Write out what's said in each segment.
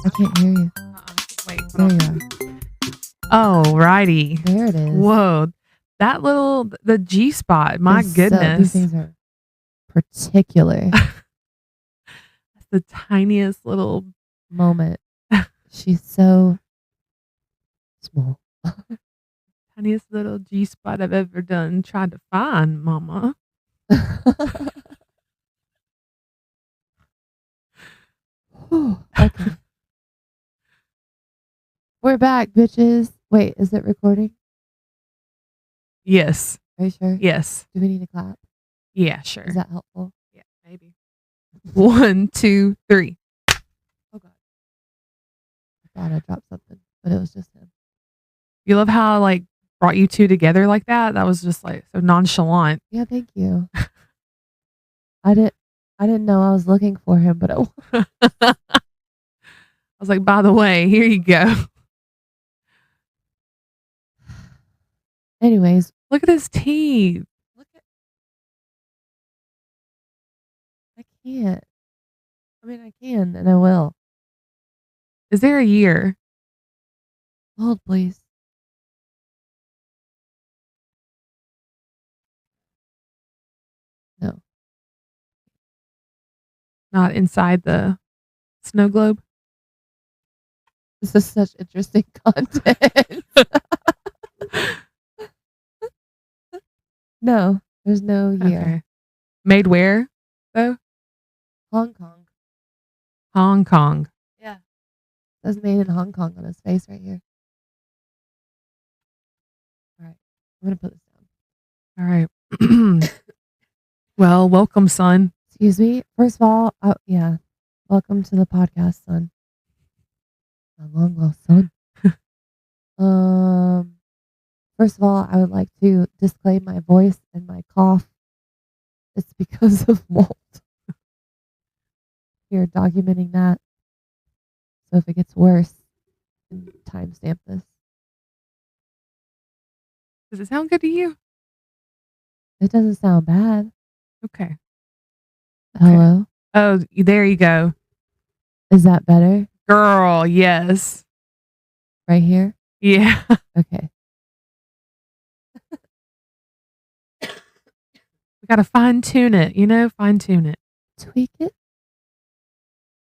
I can't hear you. Wait, There you are. Oh, righty. There it is. Whoa. That little, the G spot. My goodness. These things are particular. That's the tiniest little moment. She's so small. Tiniest little G spot I've ever done. Tried to find, mama. Okay. We're back, bitches. Wait, is it recording? Yes. Are you sure? Yes. Do we need to clap? Yeah, sure. Is that helpful? Yeah, maybe. 1, 2, 3. Oh, God. I thought I dropped something, but it was just him. You love how I brought you two together like that? That was just so nonchalant. Yeah, thank you. I didn't know I was looking for him, but I was like, by the way, here you go. Anyways, look at his teeth. I can't. I mean, I can, and I will. Is there a year? Hold, please. No. Not inside the snow globe? This is such interesting content. No, there's no year. Okay. Made where, though? Hong Kong. Hong Kong. Yeah. It says made in Hong Kong on his face right here. All right. I'm going to put this down. All right. Well, welcome, son. Excuse me. First of all, yeah. Welcome to the podcast, son. My long lost son. First of all, I would like to disclaim my voice and my cough. It's because of mold. We are documenting that. So if it gets worse, timestamp this. Does it sound good to you? It doesn't sound bad. Okay. Hello? Oh, there you go. Is that better? Girl, yes. Right here? Yeah. Okay. We got to fine tune it, fine tune it. Tweak it.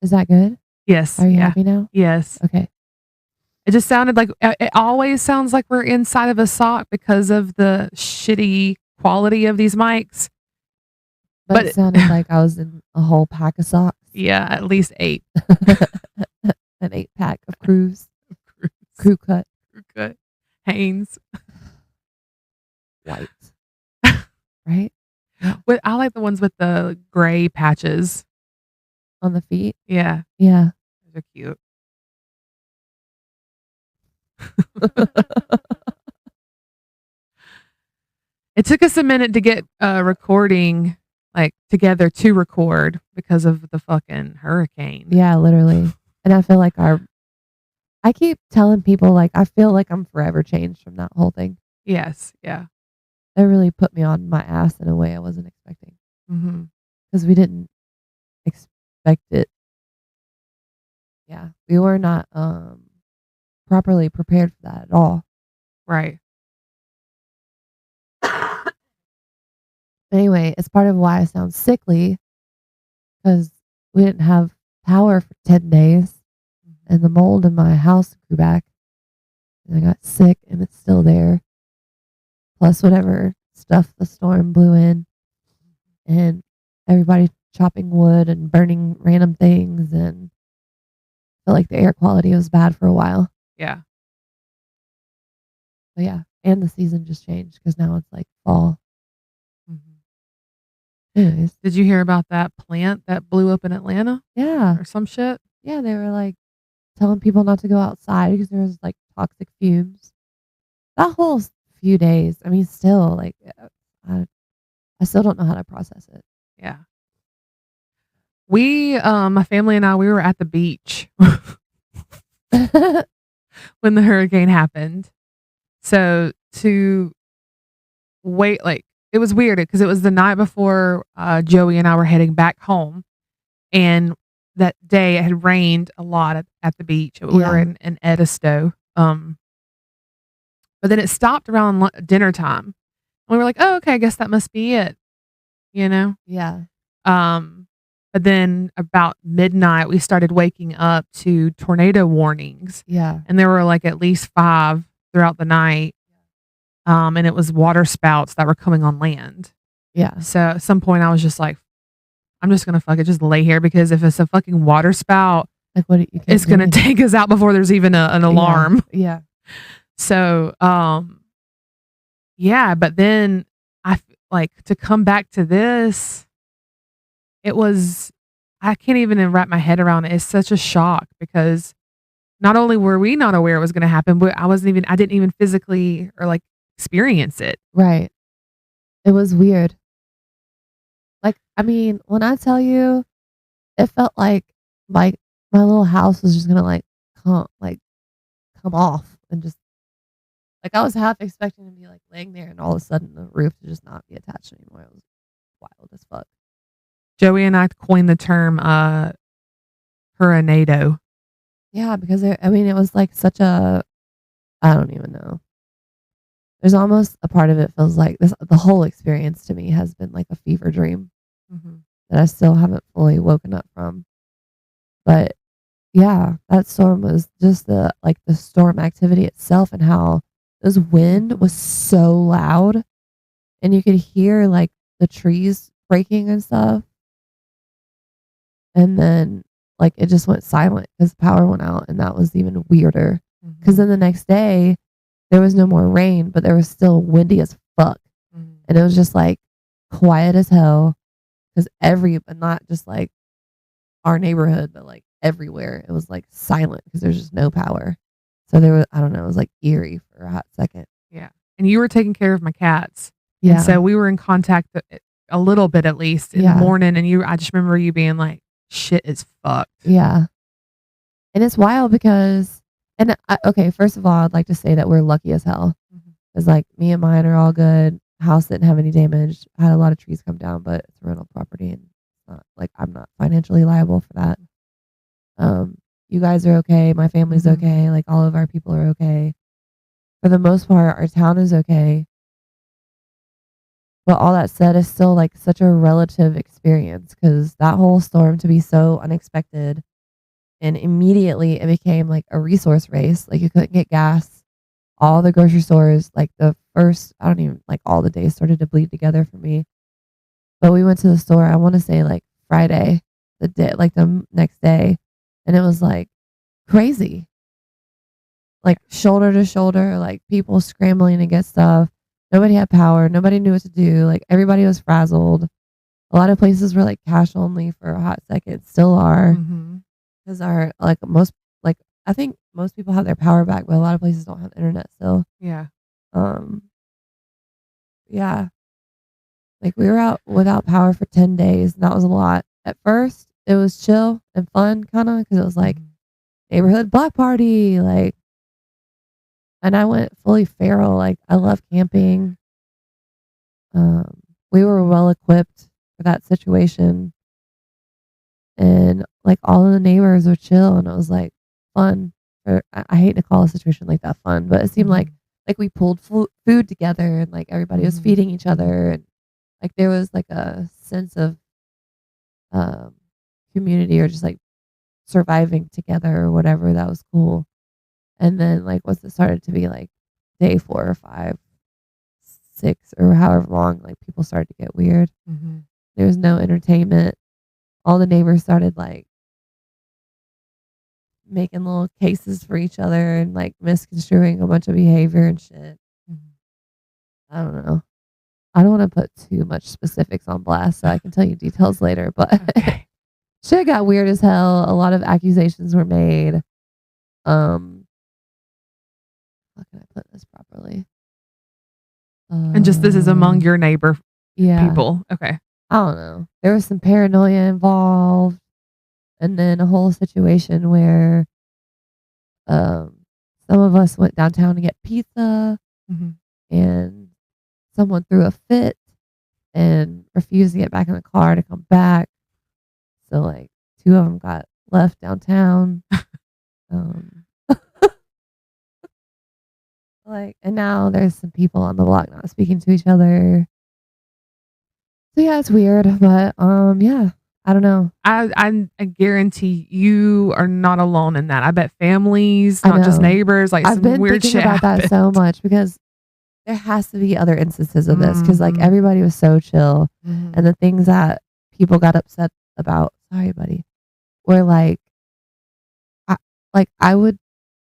Is that good? Yes. Are you happy now? Yes. Okay. It just sounded like, it always sounds like we're inside of a sock because of the shitty quality of these mics. But it sounded like I was in a whole pack of socks. Yeah, at least 8. An 8-pack of Crews. Crew cut. Crew cut. Hanes. White. Right? Yeah. I like the ones with the gray patches. On the feet? Yeah. Yeah. Those are cute. It took us a minute to get recording together to record because of the fucking hurricane. Yeah, literally. And I feel like I keep telling people I feel like I'm forever changed from that whole thing. Yes. Yeah. It really put me on my ass in a way I wasn't expecting. Mm-hmm. Because we didn't expect it. Yeah. We were not properly prepared for that at all. Right. Anyway, it's part of why I sound sickly. Because we didn't have power for 10 days. And the mold in my house grew back. And I got sick and it's still there. Plus whatever stuff the storm blew in. And everybody chopping wood and burning random things. And I felt like the air quality was bad for a while. Yeah. But yeah. And the season just changed because now it's fall. Mm-hmm. Anyways. Did you hear about that plant that blew up in Atlanta? Yeah. Or some shit? Yeah, they were telling people not to go outside because there was toxic fumes. That whole few days, I mean, still I still don't know how to process it. Yeah. We, my family and I, we were at the beach when the hurricane happened. So to wait, it was weird because it was the night before Joey and I were heading back home. And that day it had rained a lot at the beach. We were in Edisto. But then it stopped around dinner time. And we were like, oh, okay, I guess that must be it. You know? Yeah. But then about midnight, we started waking up to tornado warnings. Yeah. And there were like at least 5 throughout the night. And it was water spouts that were coming on land. Yeah. So at some point I was just like, I'm just going to just lay here, because if it's a fucking water spout, like what it's going to take us out before there's even an alarm. Yeah. So, yeah, but then to come back to this, I can't even wrap my head around it. It's such a shock, because not only were we not aware it was going to happen, but I didn't even physically or like experience it. Right. It was weird. Like, I mean, when I tell you, it felt like my little house was just gonna come off, and just like I was half expecting to be like laying there, and all of a sudden the roof to just not be attached anymore. It was wild as fuck. Joey and I coined the term hurrinado. Yeah, because it was like such a, I don't even know. There's almost a part of it feels like the whole experience to me has been like a fever dream that I still haven't fully woken up from. But yeah, that storm was just the storm activity itself, and how this wind was so loud, and you could hear like the trees breaking and stuff. And then like it just went silent because the power went out, and that was even weirder. Because then the next day there was no more rain, but there was still windy as fuck, and it was just like quiet as hell. Because not just like our neighborhood, but like everywhere, it was like silent because there's just no power. So there was, I don't know, it was like eerie for a hot second. Yeah, and you were taking care of my cats. Yeah. And so we were in contact a little bit at least in the morning, and I just remember you being like, shit is fucked. Yeah. And it's wild because, okay, first of all, I'd like to say that we're lucky as hell. Because like me and mine are all good. House didn't have any damage. I had a lot of trees come down, but it's rental property, and it's not like I'm not financially liable for that. You guys are okay. My family's okay. Like all of our people are okay. For the most part, our town is okay. But all that said, is still like such a relative experience, because that whole storm to be so unexpected, and immediately it became like a resource race. Like you couldn't get gas. All the grocery stores, like the first, I don't even, like all the days started to bleed together for me. But we went to the store, I want to say like Friday, the next day. And it was like crazy. Like shoulder to shoulder, like people scrambling to get stuff. Nobody had power. Nobody knew what to do. Like everybody was frazzled. A lot of places were like cash only for a hot second, still are. Because I think most people have their power back, but a lot of places don't have internet still. Yeah. Yeah. Like we were out without power for 10 days, and that was a lot. At first, it was chill and fun, kind of, because it was like neighborhood block party, like, and I went fully feral. Like I love camping. We were well equipped for that situation, and like all of the neighbors were chill, and it was like fun. I hate to call a situation like that fun, but it seemed like we pulled food together, and like everybody was feeding each other, and like there was like a sense of community, or just like surviving together or whatever. That was cool. And then like once it started to be like day 4 or 5, 6, or however long, like people started to get weird. There was no entertainment. All the neighbors started like making little cases for each other, and like misconstruing a bunch of behavior and shit. I don't know. I don't want to put too much specifics on blast, so I can tell you details later, but shit got weird as hell. A lot of accusations were made. How can I put this properly? And just this is among your neighbor people. Okay. I don't know. There was some paranoia involved, and then a whole situation where some of us went downtown to get pizza, and someone threw a fit and refused to get back in the car to come back. So like 2 of them got left downtown. Um, like, and now there's some people on the block not speaking to each other. So yeah, it's weird, but yeah, I don't know. I guarantee you are not alone in that. I bet families, I not just know. neighbors, like I've some been weird thinking shit about that happened. so much because there has to be other instances of this because like Mhm. everybody was so chill, Mhm. and the things that people got upset about, sorry, buddy, were I would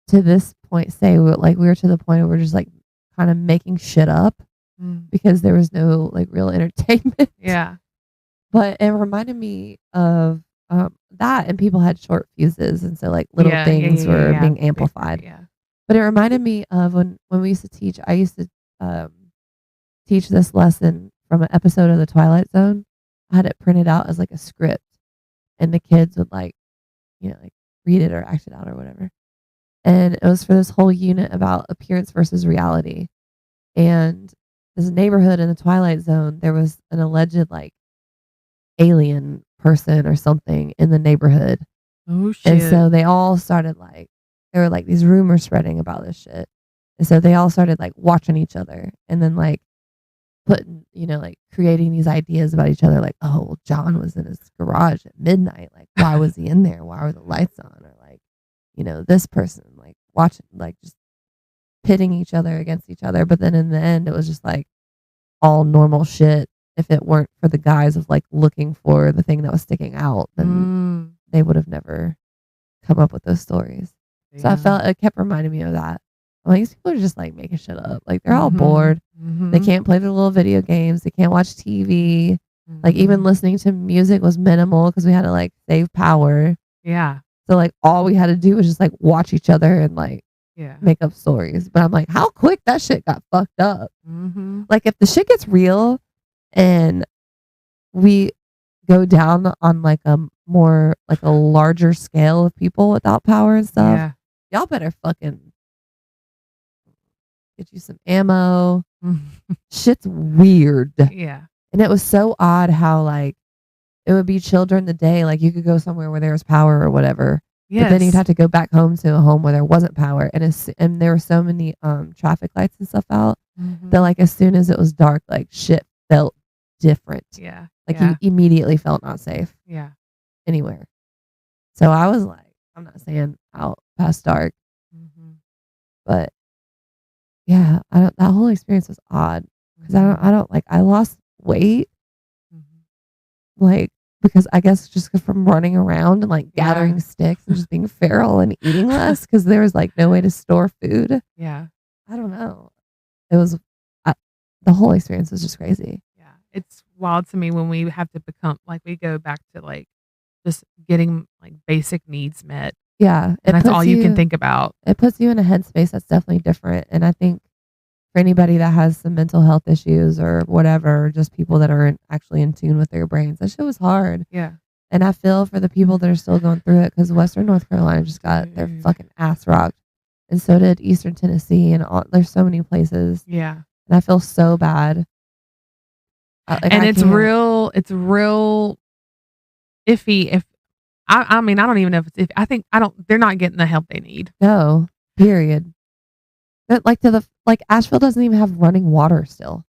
to this point say like we were to the point where we're just like kind of making shit up Mm. because there was no like real entertainment. Yeah. But it reminded me of that, and people had short fuses, and so like little things were being amplified. Yeah. But it reminded me of when we used to teach. I used to teach this lesson from an episode of the Twilight Zone. I had it printed out as like a script, and the kids would like like read it or act it out or whatever. And it was for this whole unit about appearance versus reality. And this neighborhood in the Twilight Zone, there was an alleged like alien person or something in the neighborhood. Oh shit. And so they all started like, there were like these rumors spreading about this shit. And so they all started like watching each other and then like putting, like creating these ideas about each other. Like, oh, well, John was in his garage at midnight. Like, why was he in there? Why were the lights on? Or like, this person like watching, like just pitting each other against each other. But then in the end, it was just like all normal shit. If it weren't for the guys of like looking for the thing that was sticking out, then they would have never come up with those stories. So I felt it kept reminding me of that. I'm like, these people are just like making shit up. Like they're all bored. They can't play their little video games. They can't watch TV. Like even listening to music was minimal because we had to like save power. Yeah. So like all we had to do was just like watch each other and like make up stories. But I'm like, how quick that shit got fucked up. Like if the shit gets real and we go down on like a more like a larger scale of people without power and stuff, y'all better fucking get you some ammo. Shit's weird. Yeah. And it was so odd how like it would be chill during the day. Like you could go somewhere where there was power or whatever. But then you'd have to go back home to a home where there wasn't power. And there were so many traffic lights and stuff out that like as soon as it was dark, like shit felt different. Yeah. Like you immediately felt not safe. Yeah. Anywhere. So I was like, I'm not saying out past dark. But yeah, that whole experience was odd. Because I don't like I lost weight. Like because I guess just from running around and like gathering sticks and just being feral and eating less because there was like no way to store food. Yeah. I don't know. It was the whole experience was just crazy. Yeah. It's wild to me when we have to become like we go back to like just getting like basic needs met. Yeah. And that's all you can think about. It puts you in a headspace that's definitely different. And I think for anybody that has some mental health issues or whatever, or just people that aren't actually in tune with their brains, that shit was hard. Yeah. And I feel for the people that are still going through it because Western North Carolina just got their fucking ass rocked. And so did Eastern Tennessee and there's so many places. Yeah. And I feel so bad. And it's real iffy if I mean I don't even know if it's iffy. I think they're not getting the help they need. No. Period. But like Asheville doesn't even have running water still.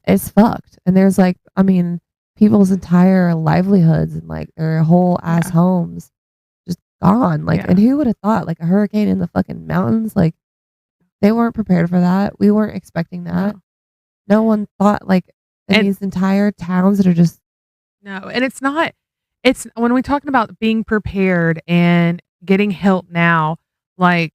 It's fucked. And there's like I mean people's entire livelihoods and like their whole ass homes just gone. Like and who would have thought like a hurricane in the fucking mountains? Like they weren't prepared for that. We weren't expecting that. No one thought like these entire towns that are just no. And it's when we're talking about being prepared and getting help now, like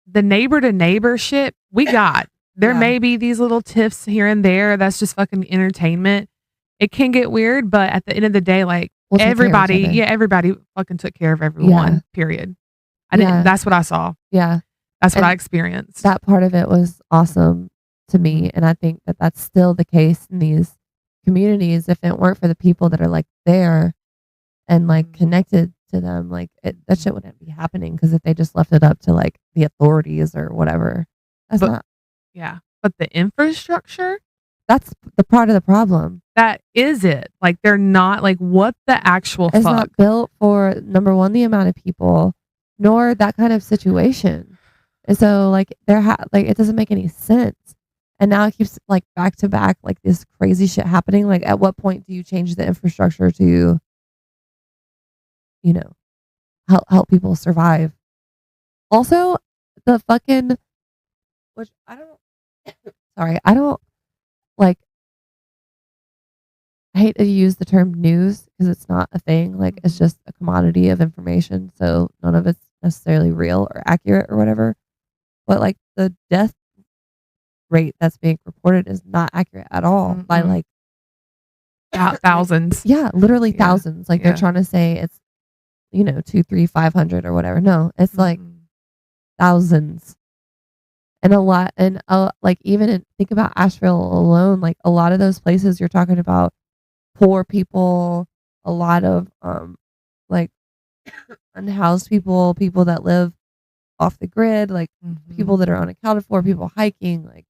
the neighbor to neighbor shit we got. There may be these little tiffs here and there. That's just fucking entertainment. It can get weird, but at the end of the day, like everybody fucking took care of everyone. Period. That's what I saw. Yeah. That's what I experienced. That part of it was awesome to me. And I think that that's still the case in these communities. If it weren't for the people that are like there and like connected to them, like that shit wouldn't be happening. Because if they just left it up to like the authorities or whatever, that's not. Yeah. But the infrastructure, that's the part of the problem. that is it. Like they're not like what the actual It's fuck. not built for, number one, the amount of people, nor that kind of situation. And so like like it doesn't make any sense. And now it keeps like back to back, like this crazy shit happening. Like at what point do you change the infrastructure to, you know, help people survive? Also, the fucking, which I don't, sorry, I don't like, I hate to use the term news because it's not a thing. Like it's just a commodity of information. So none of it's necessarily real or accurate or whatever. But like the death rate that's being reported is not accurate at all by like thousands. Yeah, literally thousands. Like they're trying to say it's, 2, 3, 500 or whatever. No, it's like thousands. And a lot, and like even think about Asheville alone, like a lot of those places you're talking about poor people, a lot of like unhoused people that live off the grid, like people that are unaccounted for, people hiking, like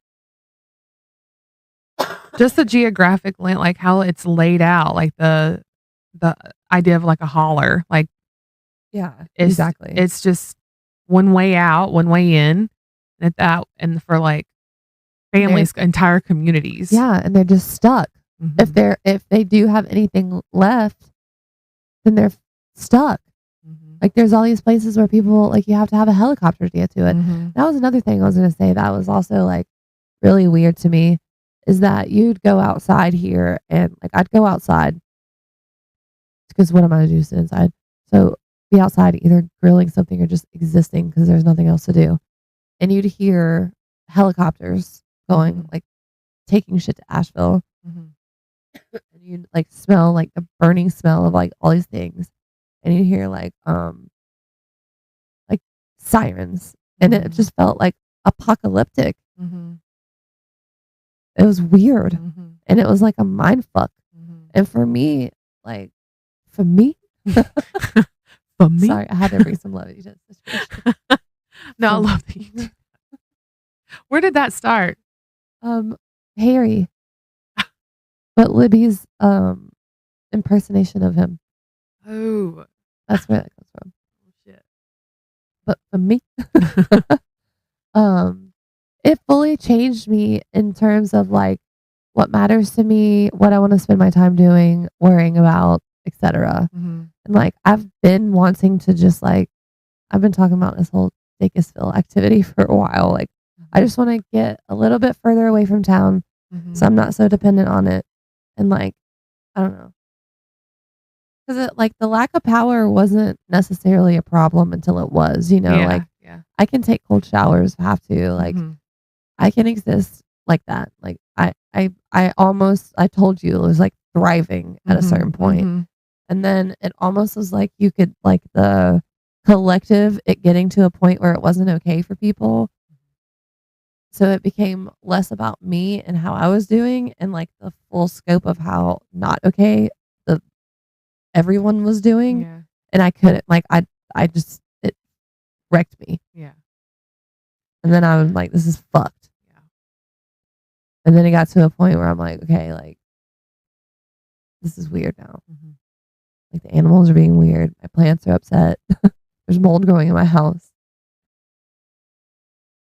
just the geographic land, like how it's laid out, like the idea of like a holler, like exactly. It's just one way out, one way in, and for like families, entire communities. Yeah, and they're just stuck. If they do have anything left, then they're stuck. Like there's all these places where people, like, you have to have a helicopter to get to it. That was another thing I was going to say that was also like really weird to me, is that you'd go outside here, and like I'd go outside because what am I going to do inside? So be outside either grilling something or just existing because there's nothing else to do. And you'd hear helicopters going, like taking shit to Asheville. And you'd like smell like the burning smell of like all these things. And you hear like sirens. And it just felt like apocalyptic. It was weird. And it was like a mind fuck. And for me, for me, sorry, I had to bring some levity to this situation. No, I love that. Where did that start? Harry. But Libby's impersonation of him. Oh. That's where that comes from. Oh, shit. But for me, it fully changed me in terms of like what matters to me, what I want to spend my time doing, worrying about, etc. And like I've been wanting to just like, I've been talking about this whole Dacusville activity for a while. Like I just want to get a little bit further away from town so I'm not so dependent on it. And like, I don't know. Because like the lack of power wasn't necessarily a problem until it was, I can take cold showers if I have to. Like I can exist like that. Like I told you it was like thriving at a certain point. And then it almost was like you could like the collective, it getting to a point where it wasn't okay for people. So it became less about me and how I was doing and like the full scope of how not okay everyone was doing. Yeah. And I couldn't, like, I just, it wrecked me. Yeah. And then I was like, this is fucked. Yeah. And then it got to a point where I'm like, okay, like, this is weird now. Like the animals are being weird. My plants are upset. There's mold growing in my house.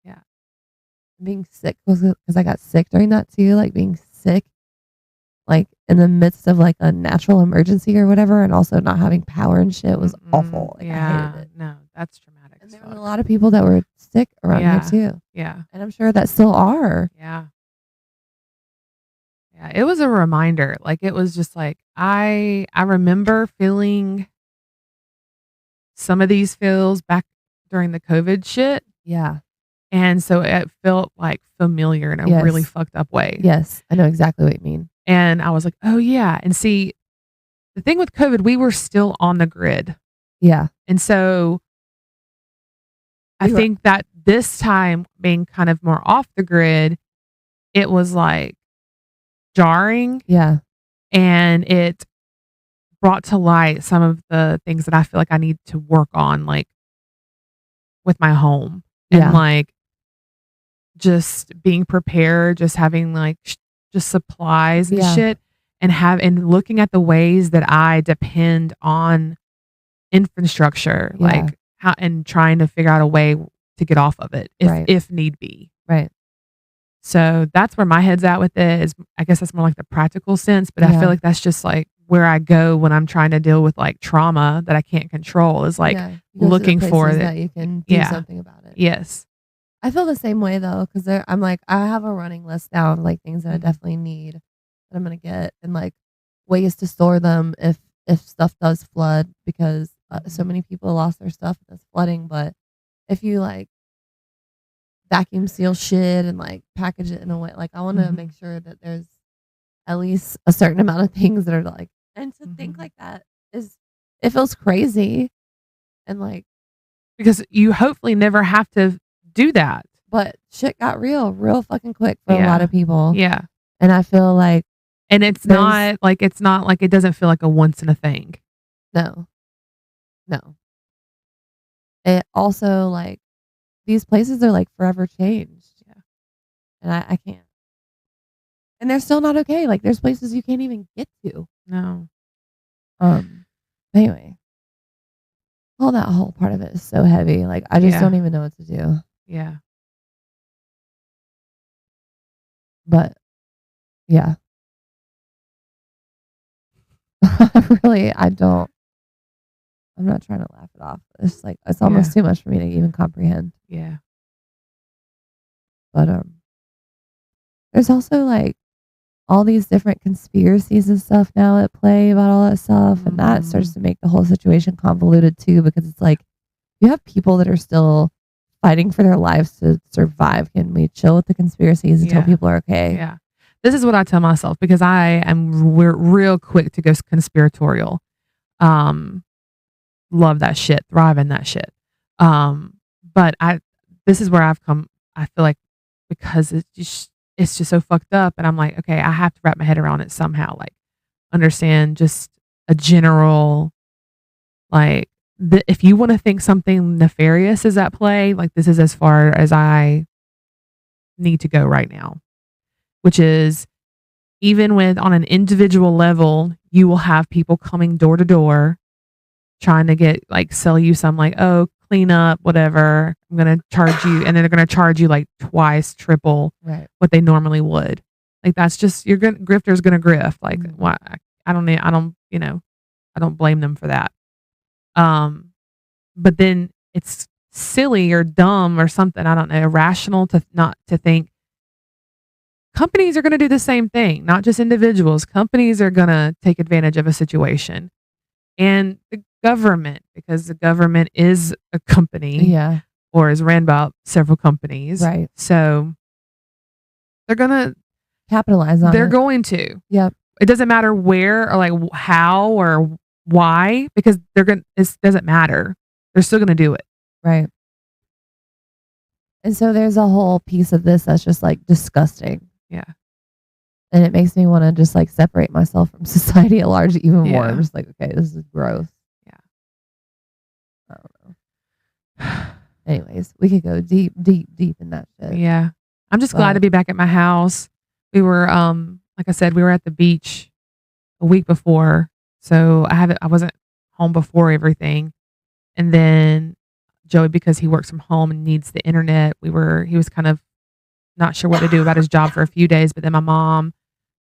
Yeah. Being sick because I got sick during that too. Like being sick, like in the midst of like a natural emergency or whatever, and also not having power and shit was awful. Like I hated it. No, that's traumatic. And there were a lot of people that were sick around here too. Yeah. And I'm sure that still are. Yeah. Yeah. It was a reminder. Like it was just like I remember feeling some of these feels back during the COVID shit. Yeah. And so it felt like familiar in a really fucked up way. Yes. I know exactly what you mean. And I was like, oh yeah. And see, the thing with COVID, we were still on the grid. Yeah. And so I think that this time being kind of more off the grid, it was like jarring. Yeah. And it brought to light some of the things that I feel like I need to work on, like with my home and like just being prepared, just having like just supplies and shit. and looking at the ways that I depend on infrastructure, Yeah. like how, and trying to figure out a way to get off of it if need be. Right. So that's where my head's at with it. Is I guess that's more like the practical sense, but I Yeah. feel like that's just like where I go when I'm trying to deal with like trauma that I can't control, is like Yeah. You go to the looking for places it. that you can do Yeah. something about it. Yes. I feel the same way though, because I'm like, I have a running list now of like things that I Mhm. definitely need that I'm gonna get, and like ways to store them if stuff does flood, because so many people lost their stuff in this flooding. But if you like vacuum seal shit and like package it in a way, like I want to Mhm. make sure that there's at least a certain amount of things that are like, and to think Mhm. like that it feels crazy, and like, Because you hopefully never have to do that. but shit got real fucking quick for a lot Yeah. of people. Yeah. And I feel like And it's not like it doesn't feel like a once in a thing. no. It also like these places are like forever changed. Yeah. And I can't. And they're still not okay. Like there's places you can't even get to. No. Anyway. All that whole part of it is so heavy. Like I just Yeah. don't even know what to do. Yeah. But yeah. I'm not trying to laugh it off. It's like it's almost too much for me to even comprehend. Yeah. But there's also like all these different conspiracies and stuff now at play about all that stuff, and that starts to make the whole situation convoluted too, because it's like you have people that are still fighting for their lives to survive. Can we chill with the conspiracies until people are okay? Yeah. This is what I tell myself, because we're real quick to go conspiratorial. Love that shit, thrive in that shit. But this is where I've come, I feel like, because it's just so fucked up, and I'm like, okay, I have to wrap my head around it somehow, like understand just a general, like, if you want to think something nefarious is at play, like this is as far as I need to go right now, which is even with on an individual level, you will have people coming door to door trying to get like sell you some like, oh, clean up, whatever. I'm going to charge you. And then they're going to charge you like twice, triple what they normally would. Like that's just, grifter's going to grift. Like why? I don't blame them for that. But then it's silly or dumb or something, I don't know, irrational to not to think companies are going to do the same thing, not just individuals. Companies are going to take advantage of a situation. And the government, because the government is a company, or is ran by several companies, right? So they're gonna capitalize on it. They're going to. Yep. It doesn't matter where or like how or why, because it doesn't matter. They're still gonna do it, right? And so there's a whole piece of this that's just like disgusting. Yeah. And it makes me want to just like separate myself from society at large even more. I'm just like, okay, this is gross. Yeah. I don't know. Anyways, we could go deep in that shit. Yeah. I'm just glad to be back at my house. We were, like I said, we were at the beach a week before. So I wasn't home before everything. And then Joey, because he works from home and needs the internet, he was kind of not sure what to do about his job for a few days. But then my mom,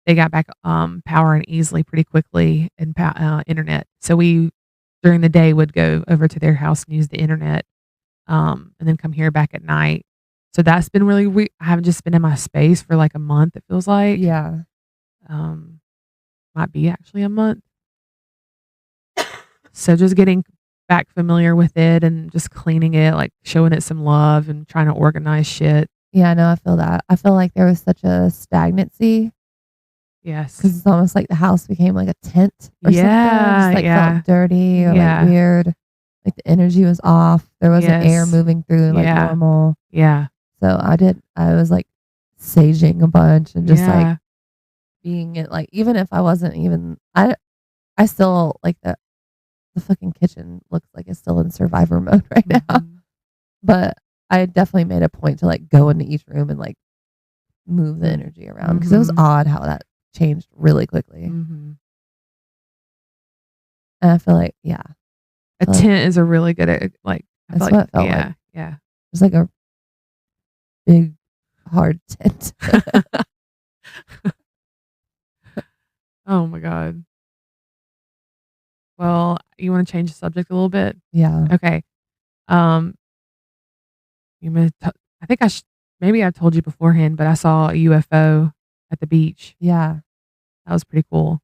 they got back power and easily pretty quickly and internet. So we, during the day, would go over to their house and use the internet, and then come here back at night. So that's been really weird. I haven't just been in my space for like a month, it feels like. Yeah. Might be actually a month. So just getting back familiar with it and just cleaning it, like showing it some love and trying to organize shit. Yeah, no, I feel that. I feel like there was such a stagnancy. Yes. Because it's almost like the house became like a tent or something. Just like felt dirty or like weird. Like the energy was off. There wasn't air moving through like normal. Yeah. So I was like saging a bunch and just like being it, like, even if I wasn't even, I still like the fucking kitchen looks like it's still in survivor mode right now. But I definitely made a point to like go into each room and like move the energy around, because it was odd how that changed really quickly. Mm-hmm. And I feel like, yeah. A tent is a really good, like, I that's feel what it felt like. Yeah. It's like a big, hard tent. Oh my God. Well, you want to change the subject a little bit? Yeah. Okay. I think maybe I told you beforehand, but I saw a UFO at the beach. Yeah. That was pretty cool.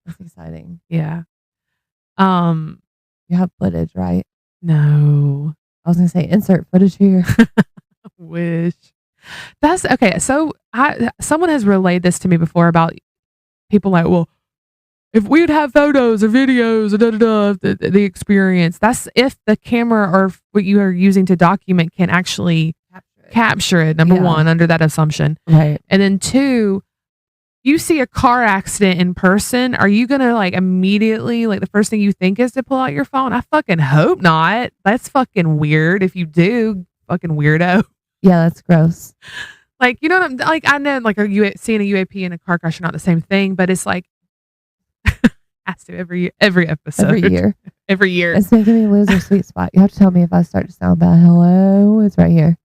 That's exciting. Yeah. You have footage, right? No. I was going to say, insert footage here. Wish. That's okay. So someone has relayed this to me before about people like, well, if we would have photos or videos of the experience, that's if the camera or what you are using to document can actually capture it. Number one, under that assumption. Right. And then two, you see a car accident in person, are you gonna like immediately, like the first thing you think is to pull out your phone? I fucking hope not. That's fucking weird. If you do, fucking weirdo. Yeah, that's gross. Like, you know what I'm like? I know, like, seeing a UAP and a car crash are not the same thing, but it's like, has to every episode, every year. It's making me lose a sweet spot. You have to tell me if I start to sound bad. Hello, it's right here.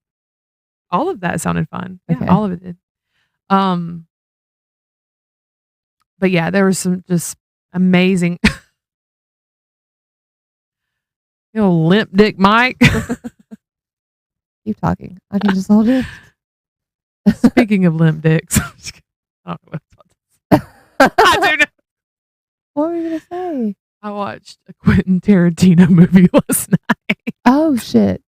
All of that sounded fun. Okay. Yeah, all of it did. But yeah, there was some just amazing, limp dick Mike. Keep talking. I can just hold it. Speaking of limp dicks, I don't know what I do know. What were you gonna say? I watched a Quentin Tarantino movie last night. Oh shit!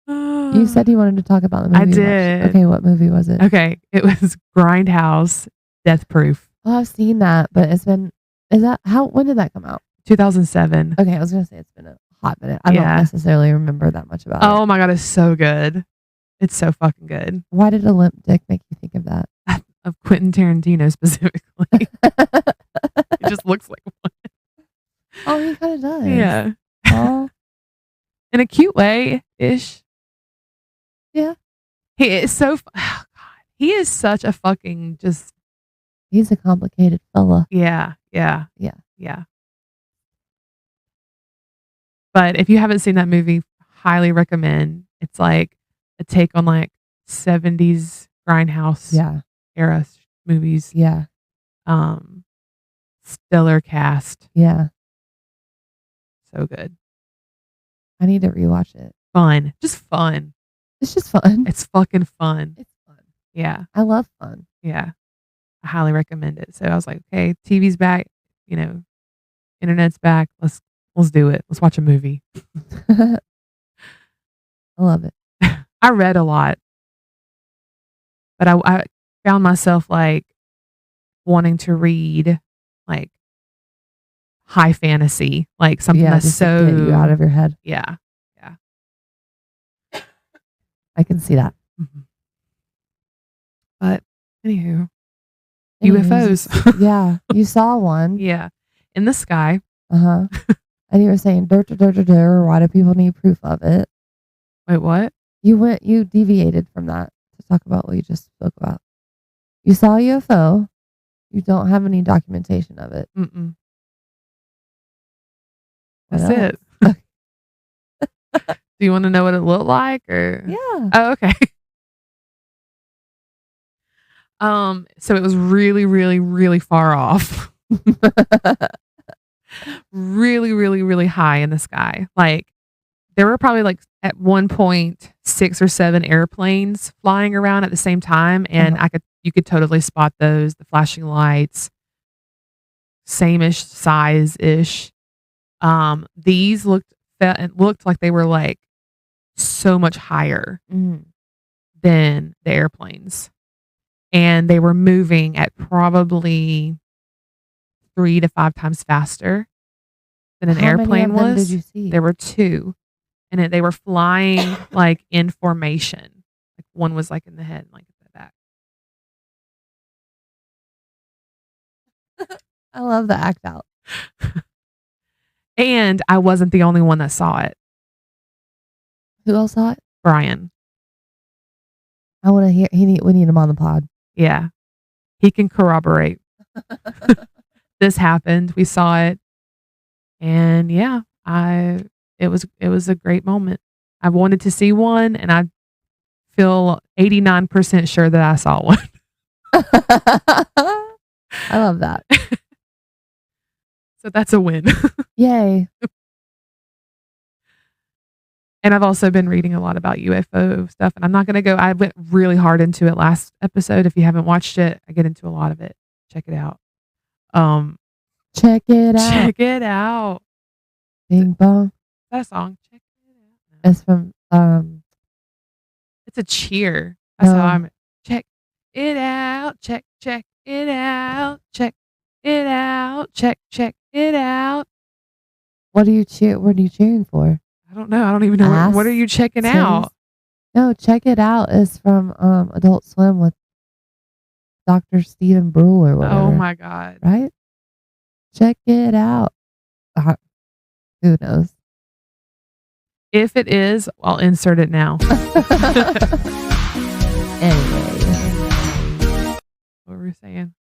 You said you wanted to talk about the movie. I did. Okay, what movie was it? Okay, it was Grindhouse Death Proof. Oh, I've seen that, but when did that come out? 2007. Okay, I was gonna say it's been a hot minute. I don't necessarily remember that much about it. Oh my God, it's so good. It's so fucking good. Why did a limp dick make you think of that? Of Quentin Tarantino specifically. It just looks like one. Oh, he kind of does. Yeah. Oh. In a cute way ish. Yeah. He is so. Oh God, he is such a fucking just. He's a complicated fella. Yeah. But if you haven't seen that movie, highly recommend. It's like a take on like 70s grindhouse era movies. Yeah. Stellar cast. Yeah. So good. I need to rewatch it. Fun. Just fun. It's just fun. It's fucking fun. It's fun. Yeah. I love fun. Yeah. I highly recommend it. So I was like, okay, TV's back, internet's back. Let's do it. Let's watch a movie. I love it. I read a lot, but I found myself like wanting to read like high fantasy, like something that's so get you out of your head. Yeah. I can see that. Mm-hmm. But anywho, UFOs. Yeah, you saw one. Yeah, in the sky. And you were saying dirt. Why do people need proof of it? Wait, what? You deviated from that to talk about what you just spoke about. You saw a UFO. You don't have any documentation of it. Mm-mm. What That's else? it. Do you want to know what it looked like, or? Yeah. Oh, okay. So it was really, really, really far off. Really, really, really high in the sky. Like there were probably like at one point 6 or 7 airplanes flying around at the same time, and you could totally spot those, the flashing lights, same-ish size-ish. These looked like they were like so much higher than the airplanes, and they were moving at probably 3 to 5 times faster than an airplane was. Did you see? There were 2, and they were flying like in formation. Like one was like in the head, and like at the back. I love the act out. And I wasn't the only one that saw it. Who else saw it? Brian. I want to hear. We need him on the pod. Yeah. He can corroborate. This happened. We saw it. And yeah, it was a great moment. I wanted to see one, and I feel 89% sure that I saw one. I love that. So that's a win. Yay. And I've also been reading a lot about UFO stuff, and I'm not going to go. I went really hard into it last episode. If you haven't watched it, I get into a lot of it. Check it out. Check it out. Check it out. Bing bong. Is that a song? Check it out. It's from It's a cheer. That's how I'm. Check it out. Check it out. Check it out. Check it out. What are you cheering for? I don't know. I don't even know. What are you checking out? No, Check It Out is from Adult Swim with Dr. Stephen Brule or whatever. Oh my God. Right? Check it out. Who knows? If it is, I'll insert it now. Anyway. What were we saying?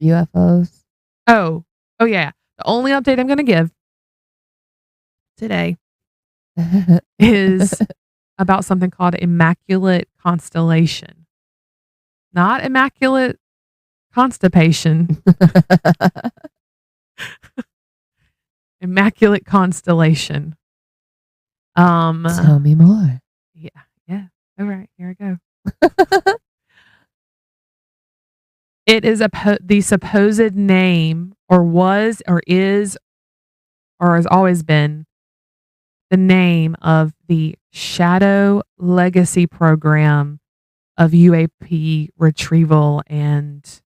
UFOs. Oh yeah. The only update I'm going to give today is about something called Immaculate Constellation. Not Immaculate Constipation. Immaculate Constellation. Tell me more. Yeah. All right, here I go. It is the supposed name, or was, or is, or has always been the name of the Shadow Legacy Program of UAP retrieval and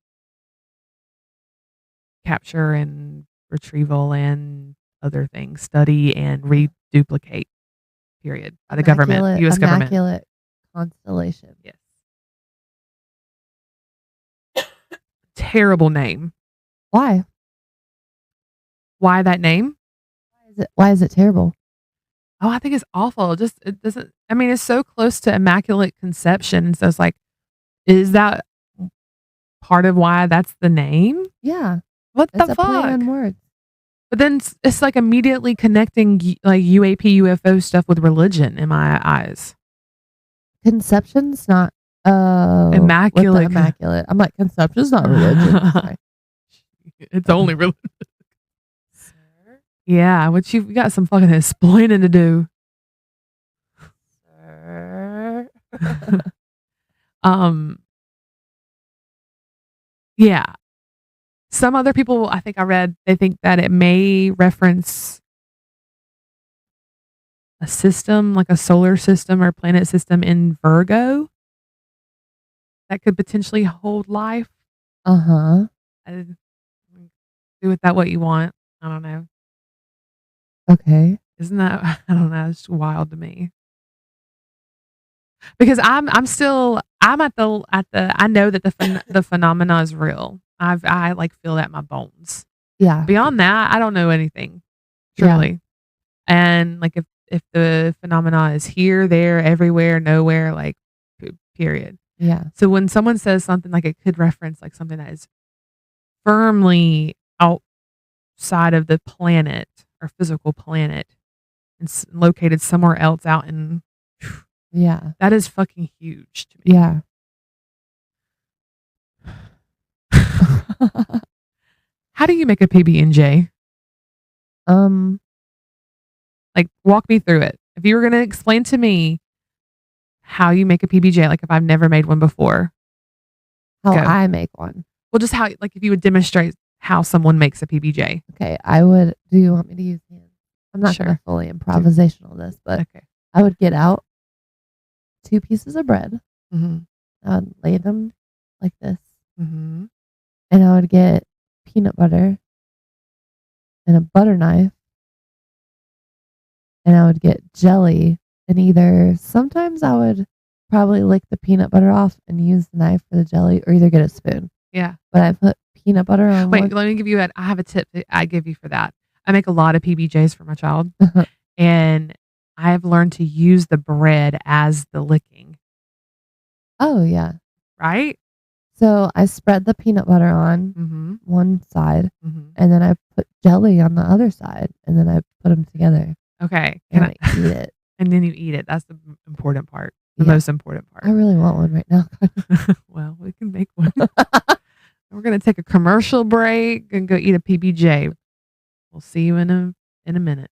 capture and retrieval and other things, study and reduplicate, period, by the government, U.S. government. Immaculate Constellation. Yes. Terrible name. Why? Why that name? Why is it terrible? Oh, I think it's awful. It doesn't, I mean, it's so close to Immaculate Conception. So it's like, is that part of why that's the name? Yeah. What It's the a play fuck? on words. But then it's like immediately connecting like UAP, UFO stuff with religion in my eyes. Conception's not Immaculate. Immaculate. I'm like, conception's not religion. Sorry. It's only religion. Yeah, what you got some fucking explaining to do. Sir. Yeah. Some other people, I think I read, they think that it may reference a system, like a solar system or planet system in Virgo that could potentially hold life. Uh-huh. Do with that what you want. I don't know. Okay. Isn't that, I don't know, it's wild to me. Because I'm at the I know that the phenomena is real. I like feel that in my bones. Yeah. Beyond that, I don't know anything. Truly. Yeah. And like if the phenomena is here, there, everywhere, nowhere, like period. Yeah. So when someone says something like it could reference like something that is firmly outside of the planet or physical planet and located somewhere else out in, yeah, that is fucking huge to me. Yeah. How do you make a PB&J? Like walk me through it. If you were going to explain to me how you make a PB&J, like if I've never made one before. How I make one. Well, just how, like if you would demonstrate how someone makes a PB&J. Okay, I would. Do you want me to use hands? I'm not going to fully improvisational this, but okay. I would get out 2 pieces of bread. Mm-hmm. I would lay them like this. Mm-hmm. And I would get peanut butter and a butter knife. And I would get jelly, and sometimes I would probably lick the peanut butter off and use the knife for the jelly, or either get a spoon. Yeah. But I put peanut butter on. Wait, let me give you I have a tip that I give you for that. I make a lot of PB&Js for my child, and I have learned to use the bread as the licking. Oh yeah. Right? So I spread the peanut butter on Mm-hmm. one side, Mm-hmm. and then I put jelly on the other side, and then I put them together. Okay. And I eat it. And then you eat it. That's the important part. The Yeah. most important part. I really want one right now. Well, we can make one. We're gonna take a commercial break and go eat a PB&J. We'll see you in a minute.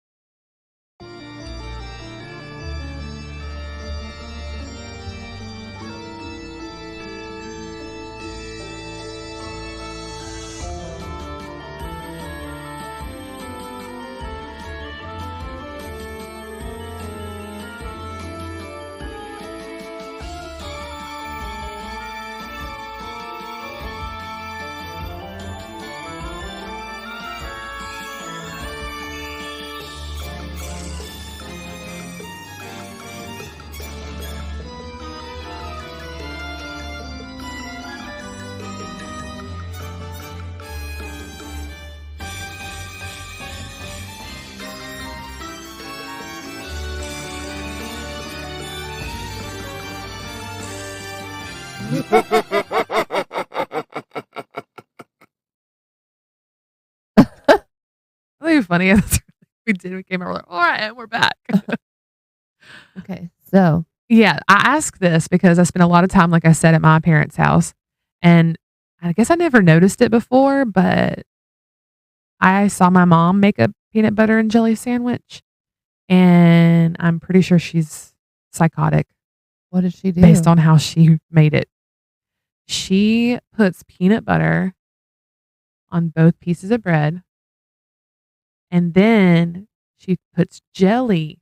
That'd be funny. We did. We came over. Like, all right, and we're back. Okay, so Yeah, I ask this because I spent a lot of time, like I said, at my parents' house, and I guess I never noticed it before, but I saw my mom make a peanut butter and jelly sandwich, and I'm pretty sure she's psychotic what did she do? based on how she made it. She puts peanut butter on both pieces of bread, and then she puts jelly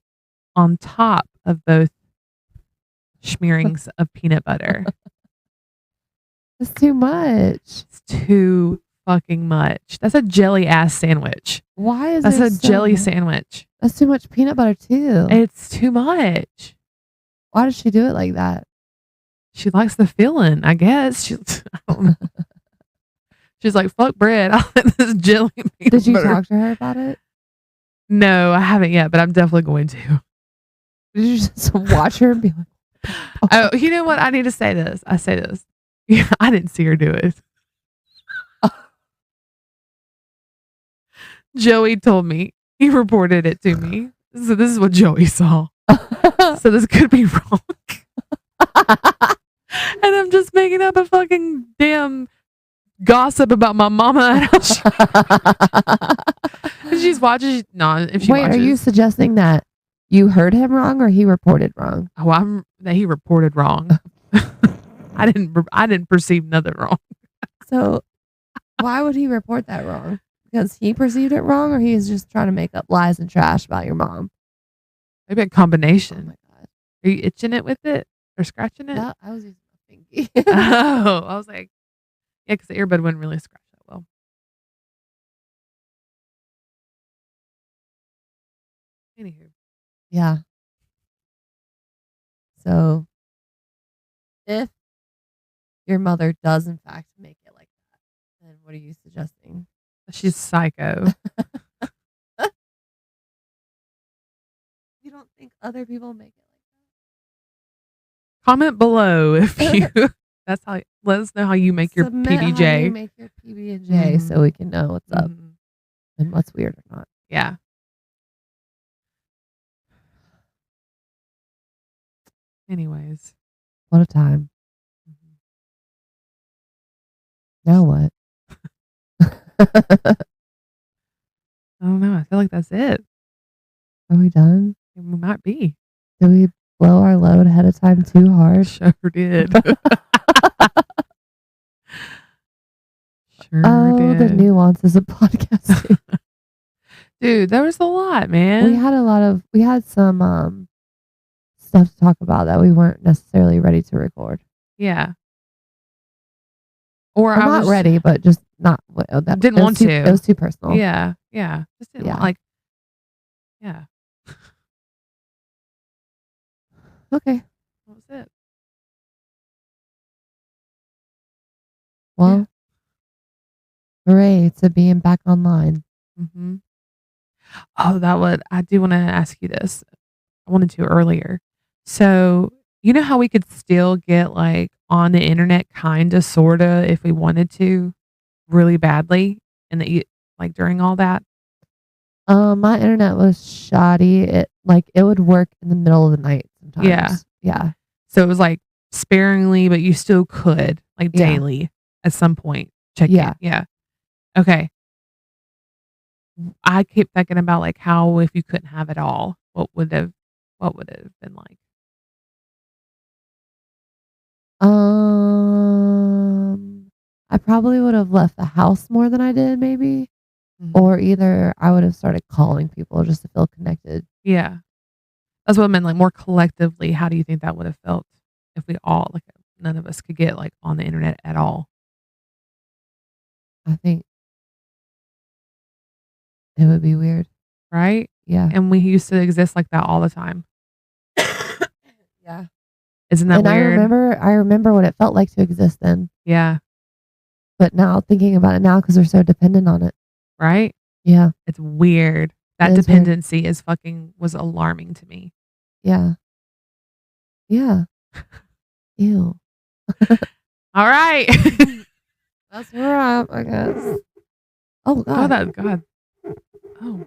on top of both smearings of peanut butter. That's too much. It's too fucking much. That's a jelly ass sandwich. Why is That's there a so jelly much? sandwich. That's too much peanut butter too. It's too much. Why does she do it like that? She likes the feeling, I guess. I don't know. She's like, fuck bread. I'll let this jelly peanut Did you butter. talk to her about it? No, I haven't yet, but I'm definitely going to. Did you just watch her and be like, Oh, you know what? I need to say this. I say this. Yeah, I didn't see her do it. Joey told me. He reported it to me. So this is what Joey saw. So this could be wrong. And I'm just making up a fucking damn gossip about my mama and how and she's watching. No, if she Wait, watches. are you suggesting that you heard him wrong or he reported wrong? Oh, that he reported wrong. I didn't perceive nothing wrong. So why would he report that wrong? Because he perceived it wrong, or he is just trying to make up lies and trash about your mom? Maybe a Oh combination. my god! Are you itching it with it or scratching it? No, I was using my pinky. Oh, I was like, yeah, because the earbud wouldn't really scratch that well. Anywho, Yeah. So if your mother does in fact make it like that, then what are you suggesting? she's psycho. You don't think other people make it like Comment below if you. That's how. Let us know how you make that? your Submit how PB&J. you make your PB&J so we can know what's up Mhm. and what's weird or not. Yeah. Anyways. What a time. Mhm. Now what? I don't know. I feel like that's it. Are we done? We might be. Did we blow our load ahead of time too hard? Sure did. Sure Oh, did. the nuances of podcasting. Dude, there was a lot, man. we had some stuff to talk about that we weren't necessarily ready to record. Yeah. Or Or I not was ready, but just not that Didn't it was want too, to. It was too personal. Yeah. Yeah. Just didn't want, Yeah. like, yeah. Okay. That was it. Well, hooray to being back online. Mm-hmm. Oh, I do want to ask you this. I wanted to earlier. So, You know how we could still get like on the internet kind of sorta if we wanted to really badly and like during all that? My internet was shoddy. It would work in the middle of the night sometimes. Yeah. Yeah. So it was like sparingly, but you still could like Yeah. daily at some point check Yeah. in. Yeah. Okay. I keep thinking about like how if you couldn't have it all, what would it have been like? I probably would have left the house more than I did, maybe. Mhm. Or either I would have started calling people just to feel connected. Yeah. That's what I meant, like more collectively, how do you think that would have felt if we all like none of us could get like on the internet at all? I think it would be weird. Right? Yeah. And we used to exist like that all the time. Yeah. Isn't that And weird? I remember what it felt like to exist then. Yeah. But now thinking about it now because we're so dependent on it. Right? Yeah. It's weird. That It is weird. dependency is fucking was alarming to me. Yeah. Yeah. Ew. All right. That's where I'm, I guess. Oh Oh, God. God. Oh,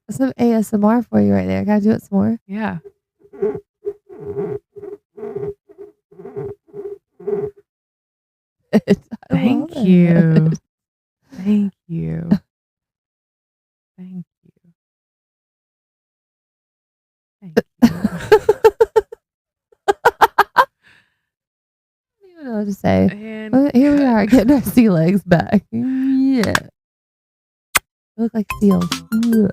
That's some ASMR for you right there. Can I do it some more? yeah. Thank you. Thank you. Thank you. Thank you. I don't even know what to say. And But here we are getting our sea legs back. Yeah. We look like seals. Ugh.